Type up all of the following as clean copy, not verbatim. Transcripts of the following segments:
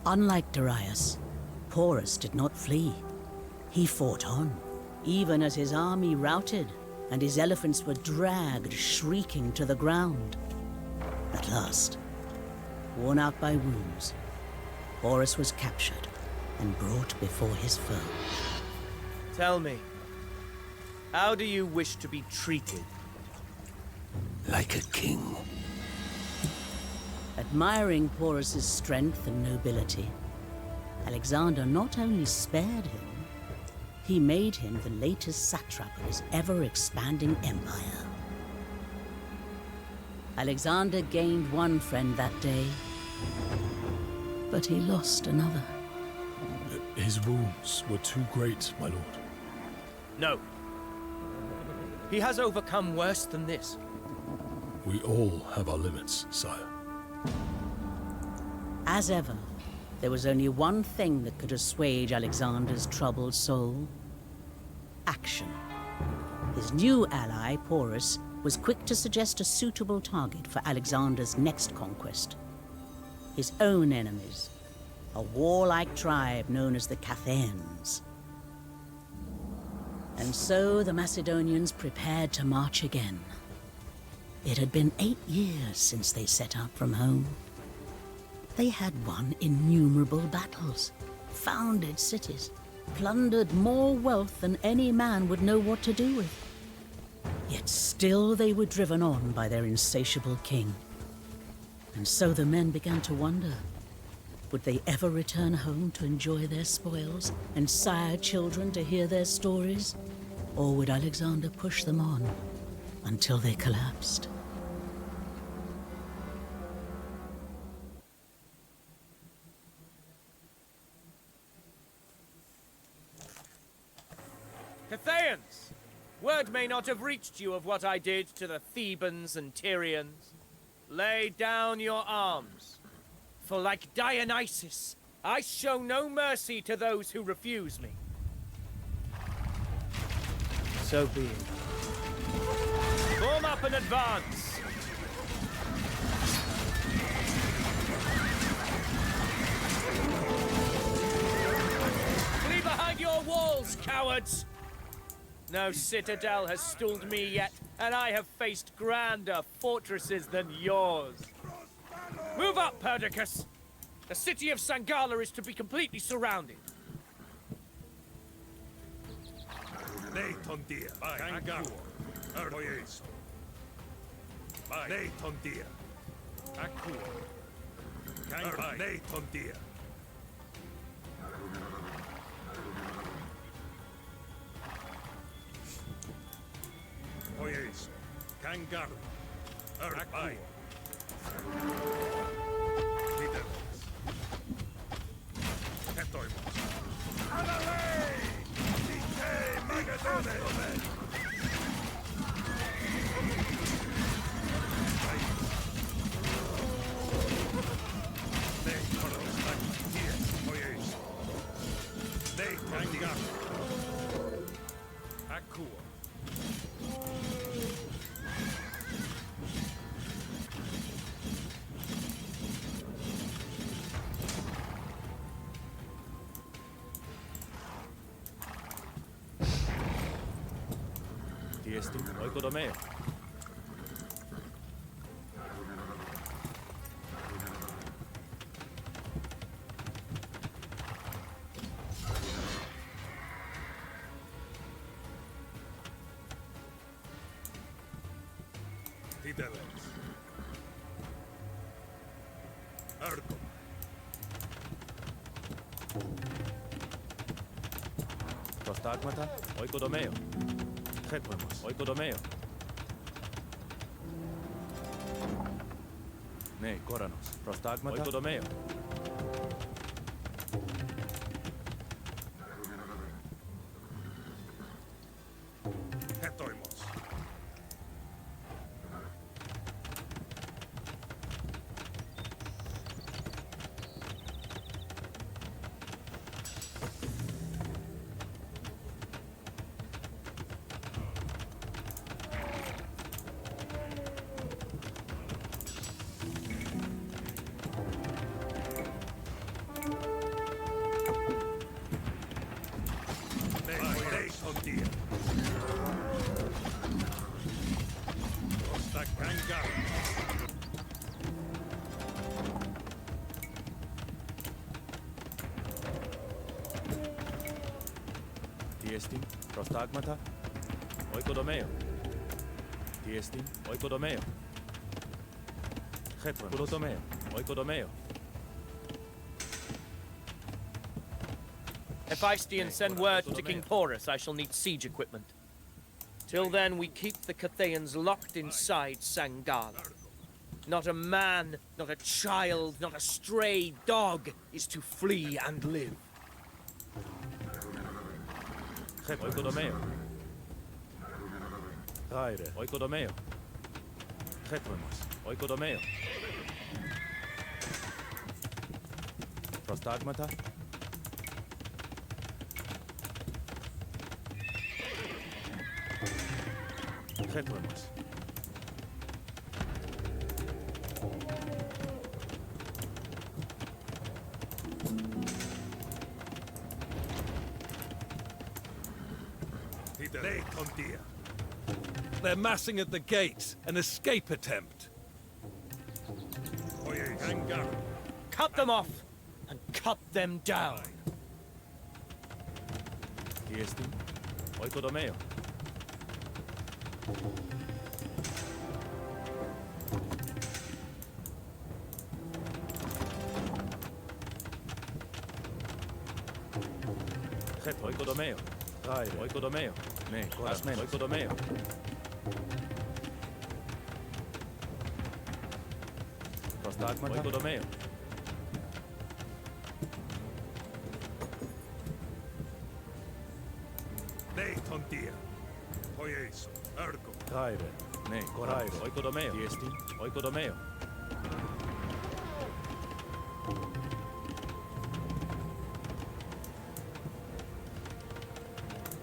Unlike Darius, Porus did not flee. He fought on, even as his army routed and his elephants were dragged shrieking to the ground. At last, worn out by wounds, Porus was captured and brought before his foe. Tell me, how do you wish to be treated? Like a king. Admiring Porus's strength and nobility, Alexander not only spared him, he made him the latest satrap of his ever-expanding empire. Alexander gained one friend that day, but he lost another. His wounds were too great, my lord. No. He has overcome worse than this. We all have our limits, sire. As ever, there was only one thing that could assuage Alexander's troubled soul: action. His new ally, Porus, was quick to suggest a suitable target for Alexander's next conquest. His own enemies, a warlike tribe known as the Cathaeans. And so the Macedonians prepared to march again. It had been 8 years since they set out from home. They had won innumerable battles, founded cities, plundered more wealth than any man would know what to do with. Yet still they were driven on by their insatiable king. And so the men began to wonder, would they ever return home to enjoy their spoils and sire children to hear their stories? Or would Alexander push them on until they collapsed? Cathaeans! Word may not have reached you of what I did to the Thebans and Tyrians. Lay down your arms. For like Dionysus, I show no mercy to those who refuse me. So be it. Form up and advance! Flee behind your walls, cowards! No citadel has stooled me yet, and I have faced grander fortresses than yours. Move up, Perdiccas! The city of Sangala is to be completely surrounded. Leitontia, Kangaru, Erdoyeso. Leitontia, Akua, Kangai, Leitontia. Oyeso, Kangaru, Akua. Títeros. Ketoimos. Adalei! Dike Magadones! Tiesti, oikodomeo. Títeros. Erdo. Prostagmata, oikodomeo. Ketoimos, oikodomeo. Ne, koranos. Prostagmata, oikodomeo. Ketoimos. Tiestin, prostagmata, oikodomeo. Tiestin, oikodomeo. Chetron, pulotomeo, oikodomeo. Hephaestion, send word to King Porus I shall need siege equipment. Till then, we keep the Cathayans locked inside Sangala. Not a man, not a child, not a stray dog is to flee and live. Oikodomeo. Raire, oikodomeo. Chetronos, oikodomeo. Prostagmata. Chetronos. Late on dear. They're massing at the gates. An escape attempt. Oye, Hangar. Cut them off and cut them down. Tiestin, oikodomeo. Chet, oikodomeo. Raire, oikodomeo. Ne, asmen, oikodomeo. Prostagmata, oikodomeo. Late on dear. Oyeso, Ergo. Raire, ne, raire, oikodomeo. Tiestin, oikodomeo.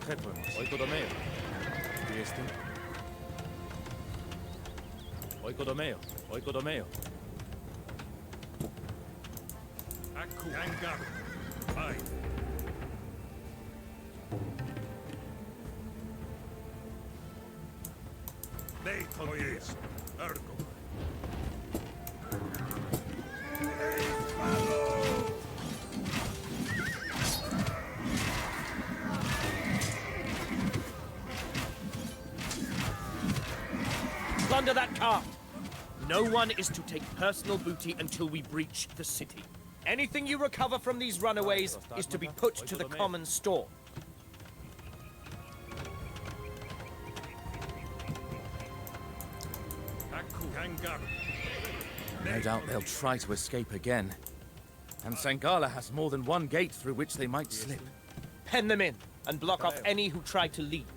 Chetron, oikodomeo. Tiestin. Oikodomeo, oikodomeo. Aku. Hangar. Aye. Late on dear. Ergo. Plunder that cart. No one is to take personal booty until we breach the city. Anything you recover from these runaways is to be put to the common store. Aku. Hangar. No doubt they'll try to escape again. And Sangala has more than one gate through which they might slip. Pen them in and block off any who try to leave.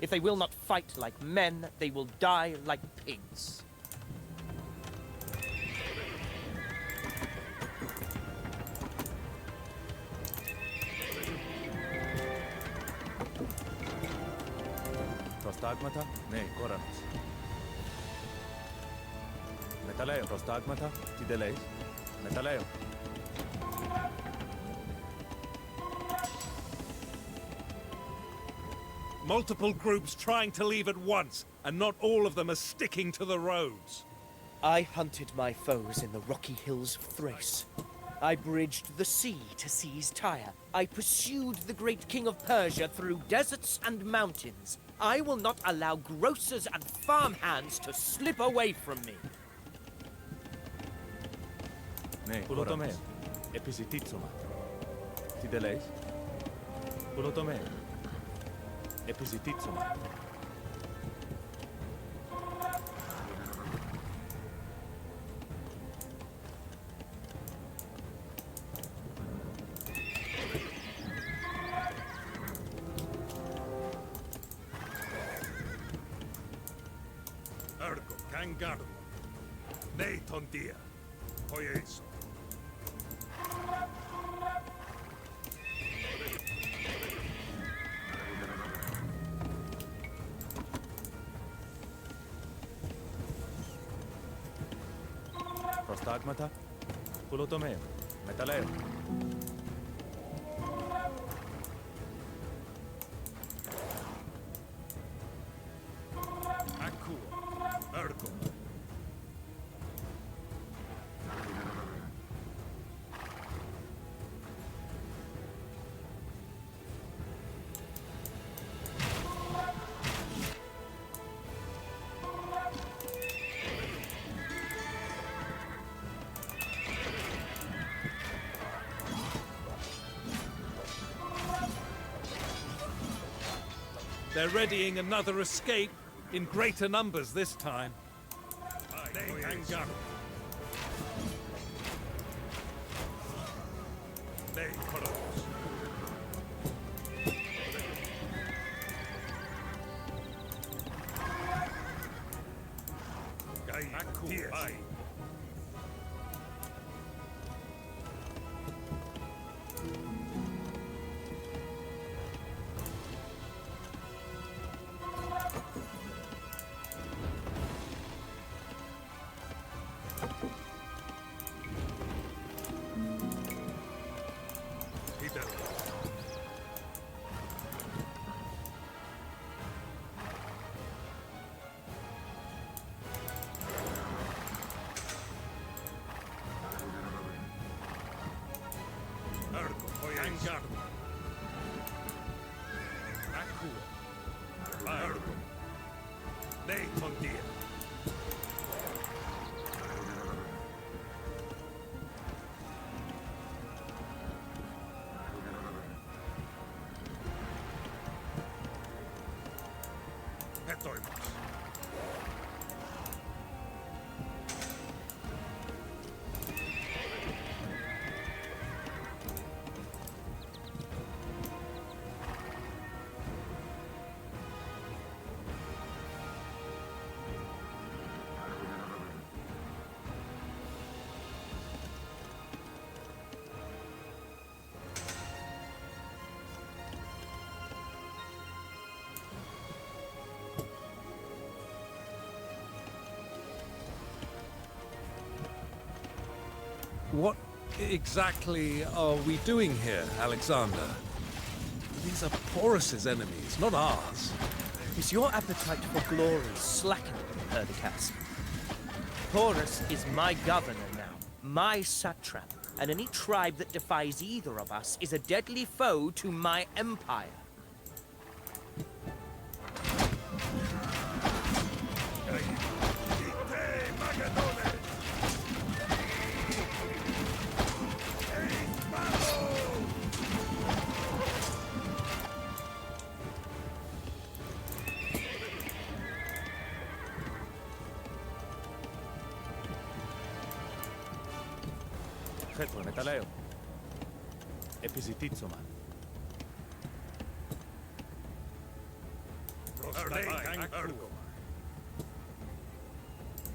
If they will not fight like men, they will die like pigs. Prostagmata, ne, koranos. Metaleo, prostagmata, tideleis. Metaleo. Multiple groups trying to leave at once, and not all of them are sticking to the roads. I hunted my foes in the rocky hills of Thrace. I bridged the sea to seize Tyre. I pursued the great king of Persia through deserts and mountains. I will not allow grocers and farmhands to slip away from me. Ne, pulotomeo. Episititsoma. Tideleis. Pulotomeo. Episititsoma. Ergo. Hangar. Late on dear. Oyeso. Prostagmata, pulotomeo. Metaleo. Aku. Ergo. They're readying another escape in greater numbers this time. Kangaroo. Nei Koros. Gai Tiesi. Kangaroo. Akua. Ergo. Nei Tondia. Hetoimus. What exactly are we doing here, Alexander? These are Porus's enemies, not ours. Is your appetite for glory slackened, Perdiccas? Porus is my governor now, my satrap, and any tribe that defies either of us is a deadly foe to my empire. Hetlo metaleo. Episititsoma. Ergo.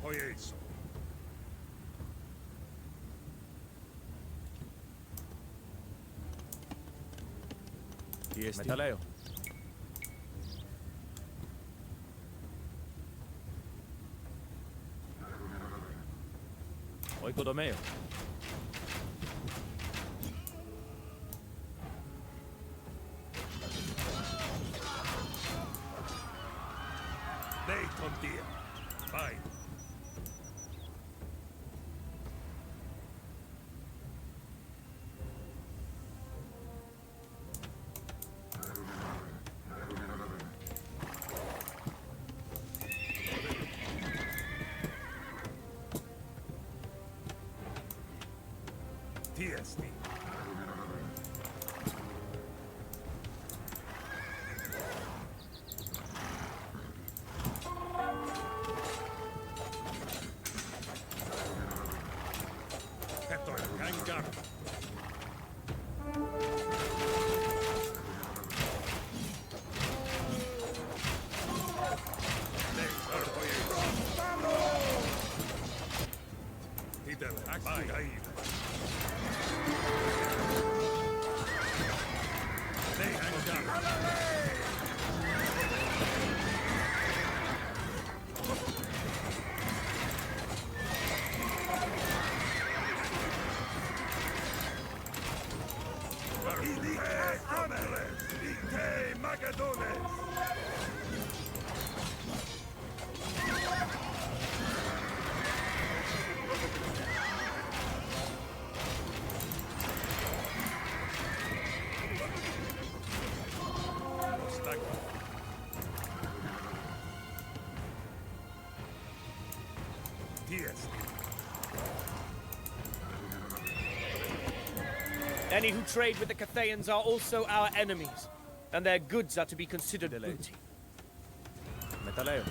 Hoyeso. Metaleo. Oikodomeo. Nei Tondia. Fine. Tiesti. Hetoi Kangaroo. Nei Ergoyeso. Hidel Akbai. Nei Kangaroo. Ite Magadones! Any who trade with the Cathayans are also our enemies, and their goods are to be considered booty. Metaleo.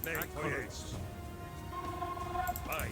Ne pojedź. Baj.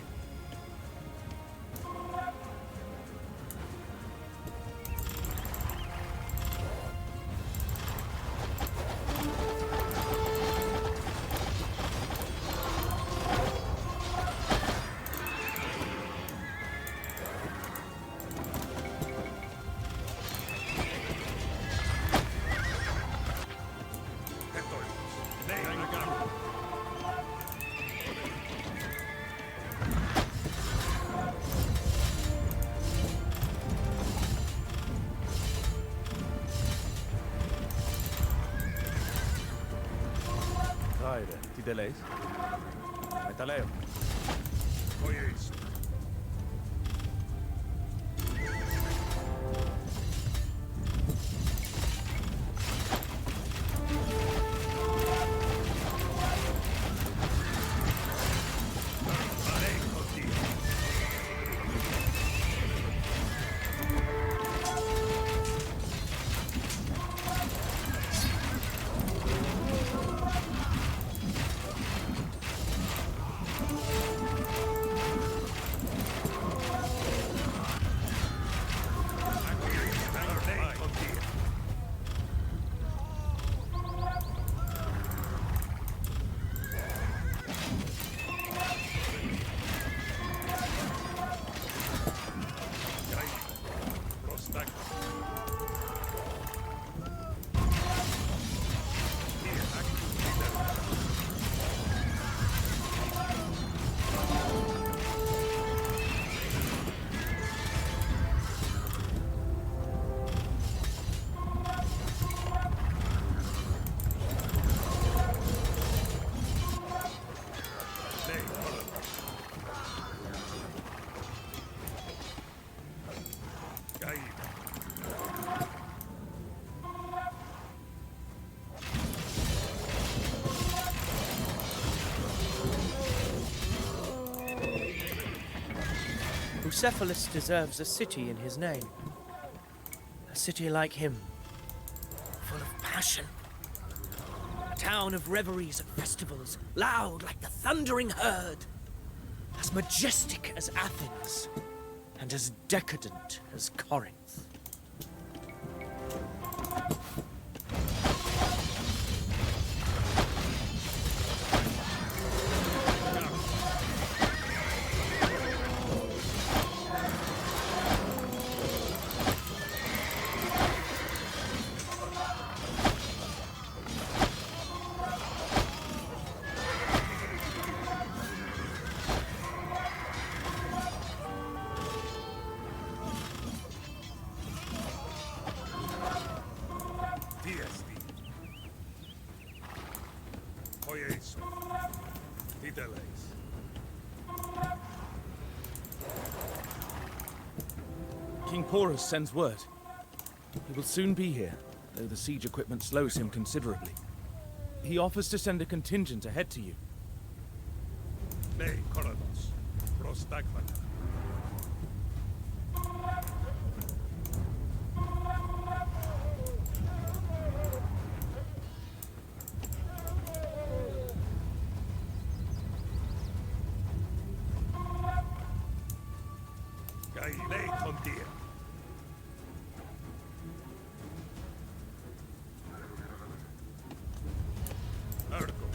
Haide, Tideleis. Metaleo. Pojedź. Bucephalus deserves a city in his name. A city like him, full of passion. A town of reveries and festivals, loud like the thundering herd. As majestic as Athens, and as decadent as Corinth. Pojedź. Tideleis. King Porus sends word. He will soon be here, though the siege equipment slows him considerably. He offers to send a contingent ahead to you. Ne Koranos. Prostagmata. Gai ne contia. Ergo.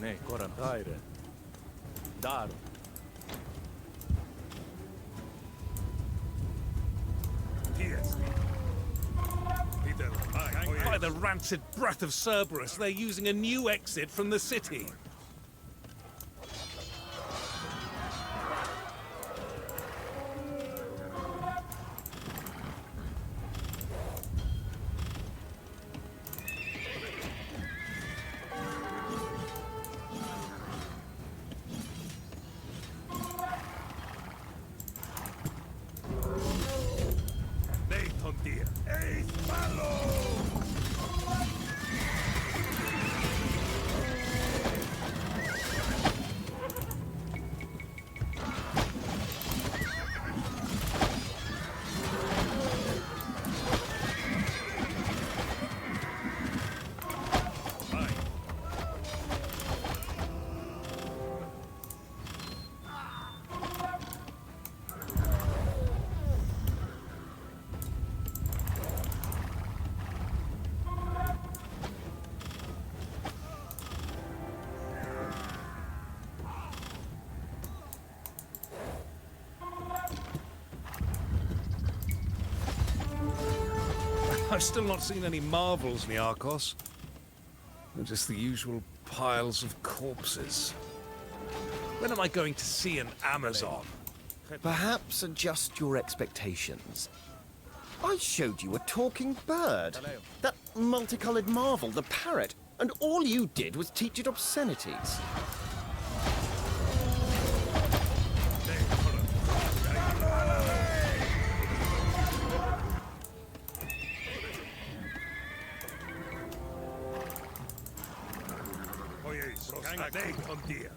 Ne, Koran. Haide. Daro. Tiesti. Tideleis. By the rancid breath of Cerberus, they're using a new exit from the city. I've still not seen any marvels, Niarchos. They're just the usual piles of corpses. When am I going to see an Amazon? Perhaps adjust your expectations. I showed you a talking bird. That multicolored marvel, the parrot, and all you did was teach it obscenities. Hoyes, Rostagma Condia.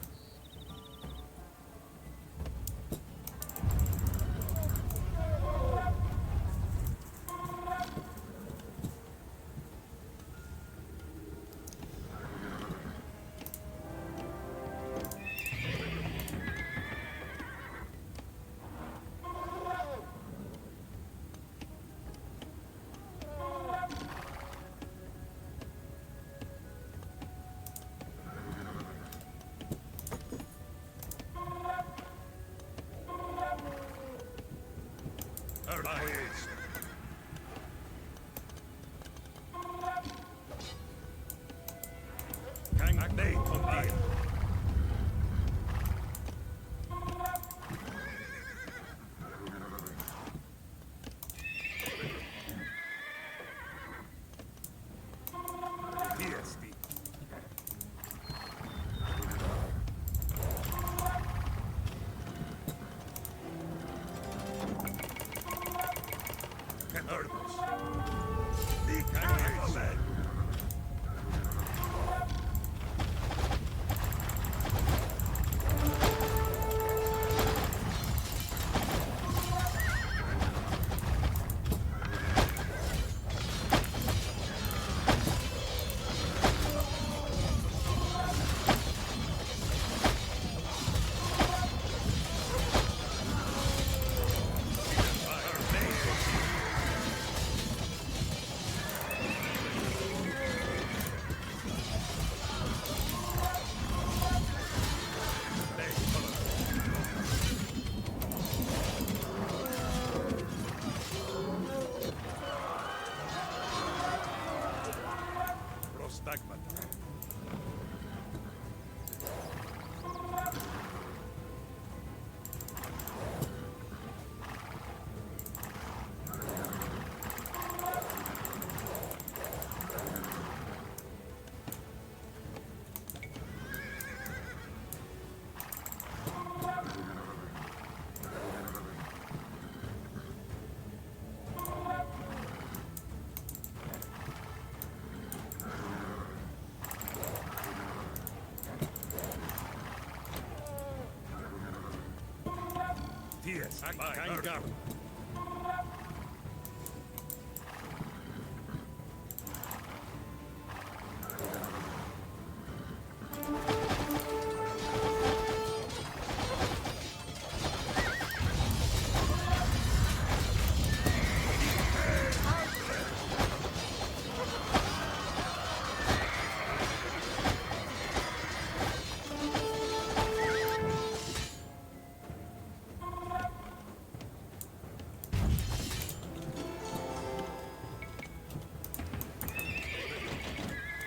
Yes, Kangar.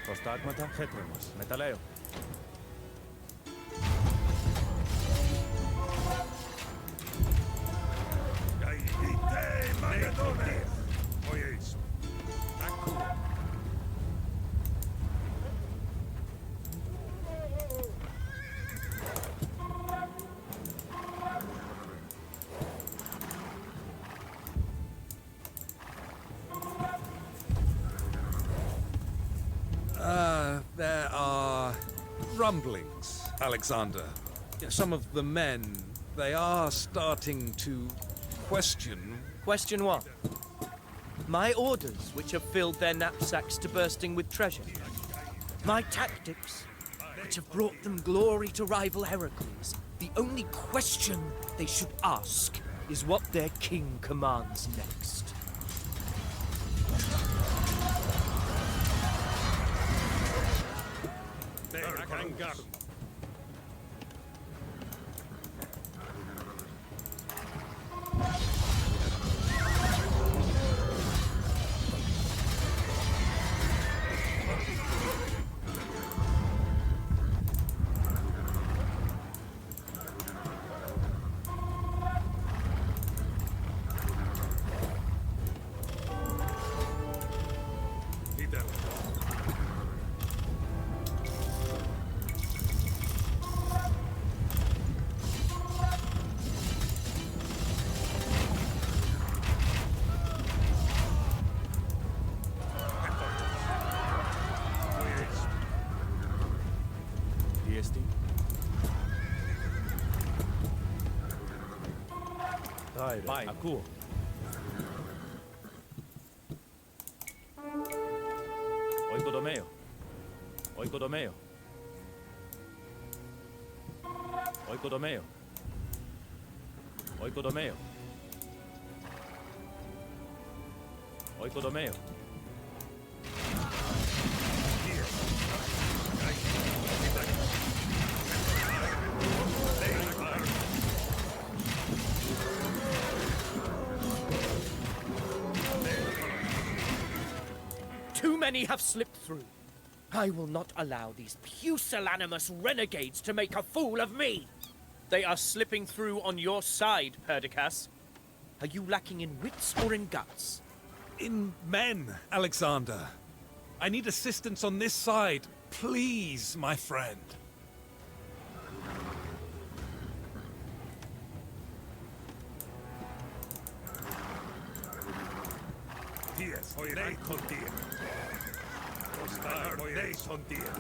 Προστάγματα, χέτρεμος. Μεταλλαίο. There are rumblings, Alexander. Some of the men, they are starting to question. Question what? My orders, which have filled their knapsacks to bursting with treasure. My tactics, which have brought them glory to rival Heracles. The only question they should ask is what their king commands next. Kangar. Fidel. Diesti. Vai. Acuo. Oikodomeo. Oikodomeo. Oikodomeo. Oikodomeo. Oikodomeo. Too many have slipped through. I will not allow these pusillanimous renegades to make a fool of me. They are slipping through on your side, Perdiccas. Are you lacking in wits or in guts? In men, Alexander. I need assistance on this side. Please, my friend. Dies, lei con dia. Ostar, lei con dia.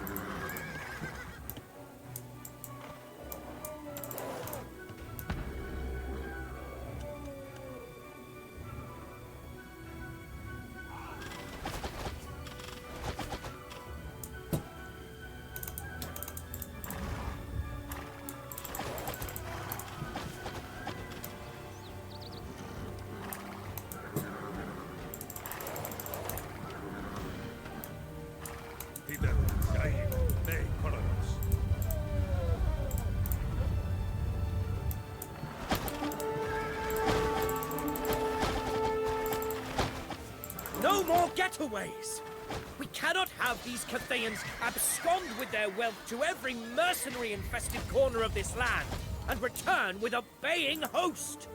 Fidel, Gai, lei coronos. No more getaways! We cannot have these Cathayans abscond with their wealth to every mercenary-infested corner of this land and return with a baying host!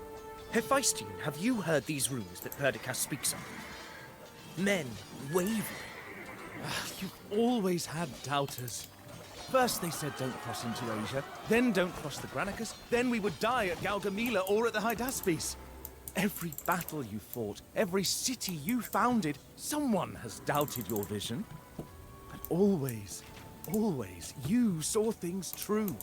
Hephaestion, have you heard these rumours that Perdiccas speaks of? Men wavering. You've always had doubters. First they said don't cross into Asia, then don't cross the Granicus, then we would die at Gaugamela or at the Hydaspes. Every battle you fought, every city you founded, someone has doubted your vision. But always, always, you saw things true.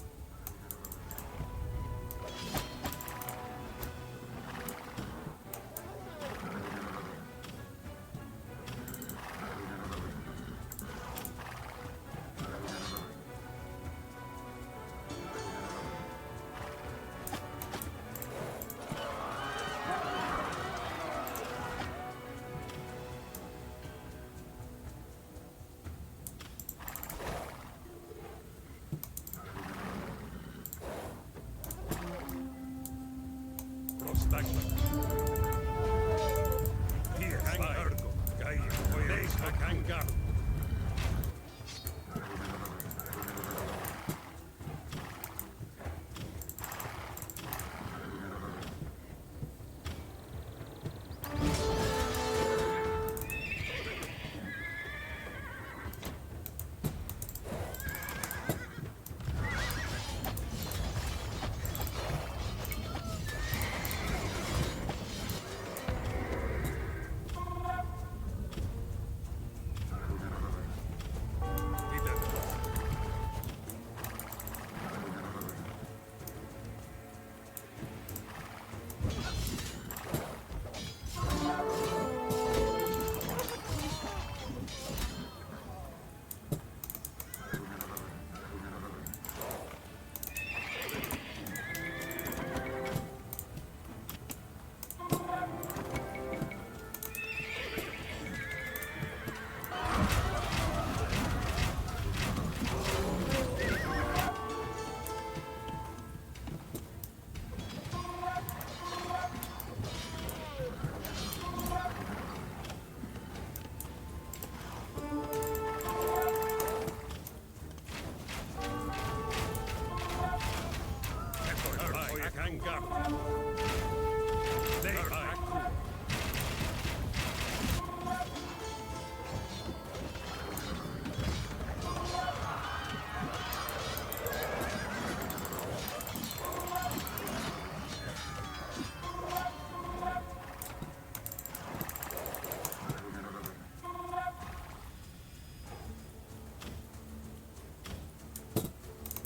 Prostagma. Dies, Argo, Gai, lei Hakangar.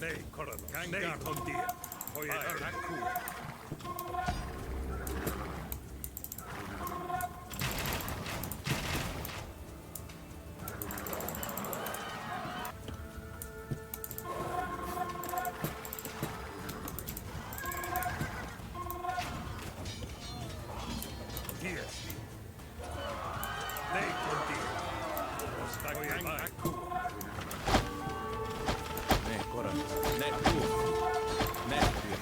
Nei Koronos. Nei Tondir. Hoi Arku. Ne Koronos. Ne Kuo. Ne Tyr.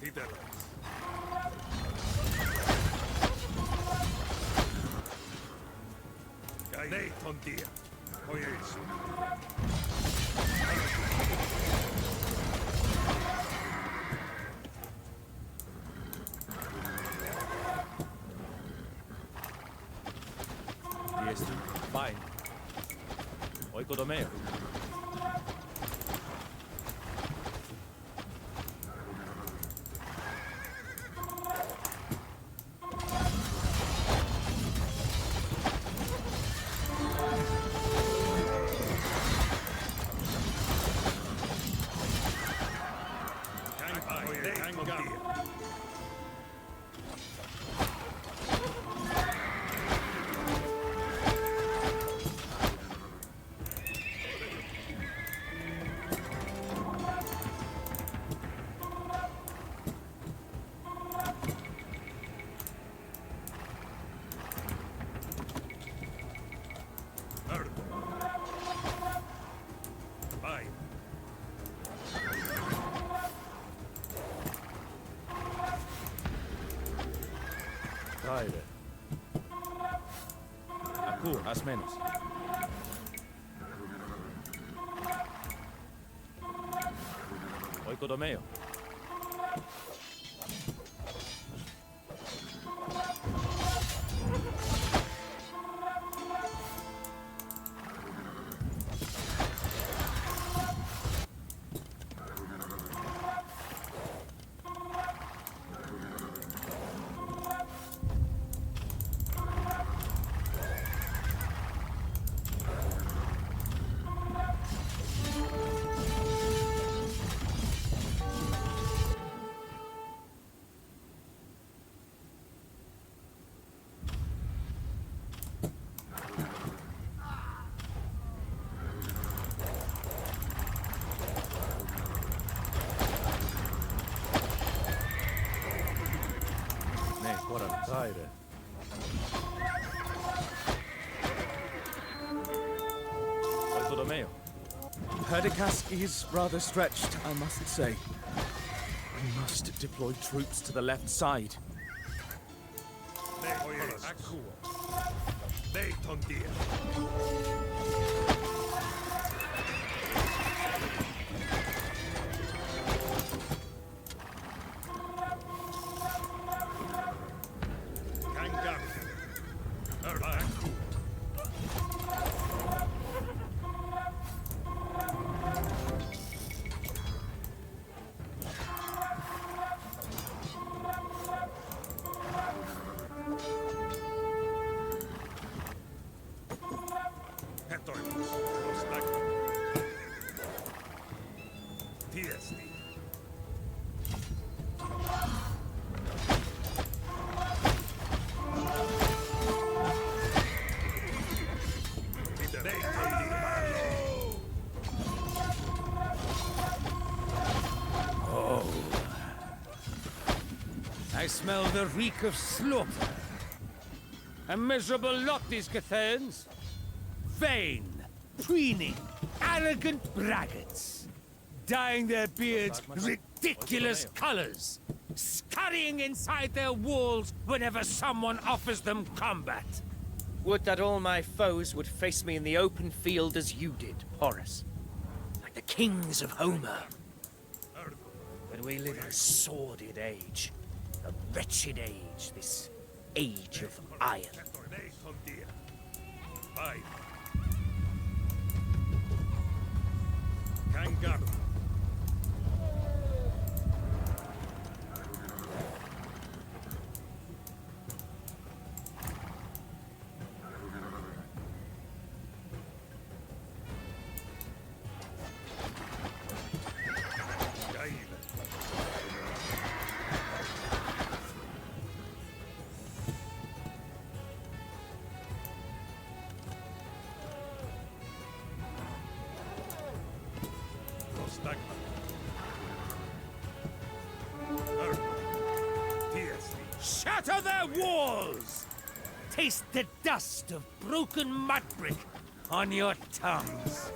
Hideras. Nei Tondir. Hoi Esu. Diesti. Vai. Oikodomeo. Nei Tondir. Argo. Vai. Taide. Aku, asmenos. Oikodomeo. Ne Koronos. Taide. Oikodomeo. Perdiccas is rather stretched, I must say. We must deploy troops to the left side. Nei Koronos. Aku. Nei Tondir. Kangar. Aku. Hetoimus. Rostak. Tiesti. Nei Tondir. I smell the reek of slaughter. A miserable lot, these Catherns. Vain, preening, arrogant braggarts. Dyeing their beards ridiculous colors. Scurrying inside their walls whenever someone offers them combat. Would that all my foes would face me in the open field as you did, Horus. Like the kings of Homer. But we live in a sordid age. A wretched age, this age of iron. Nei Tondir. Vai. Kangar. Shatter their walls! Taste the dust of broken mud brick on your tongues.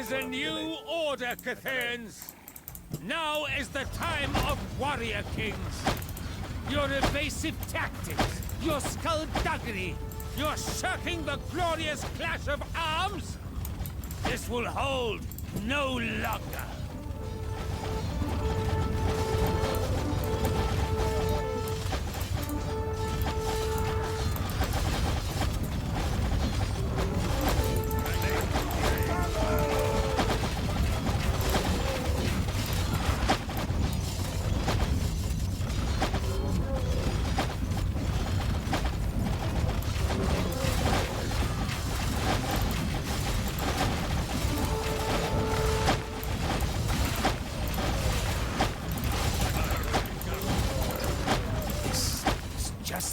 A new order, Cathayans! Now is the time of warrior kings! Your evasive tactics, your skullduggery, your shirking the glorious clash of arms? This will hold no longer!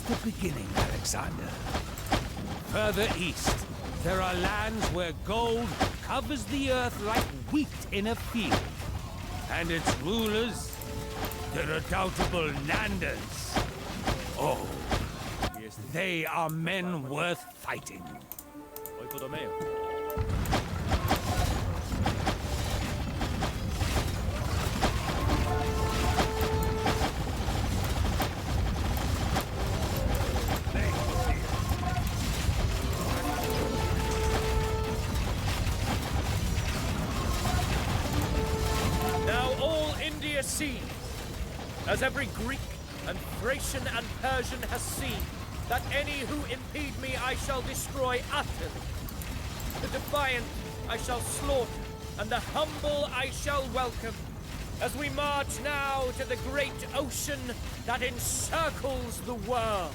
The beginning, Alexander. Further east, there are lands where gold covers the earth like wheat in a field. And its rulers, the redoubtable Nanders. Oh, they are men worth fighting. As every Greek and Thracian and Persian has seen, that any who impede me I shall destroy utterly. The defiant I shall slaughter, and the humble I shall welcome, as we march now to the great ocean that encircles the world.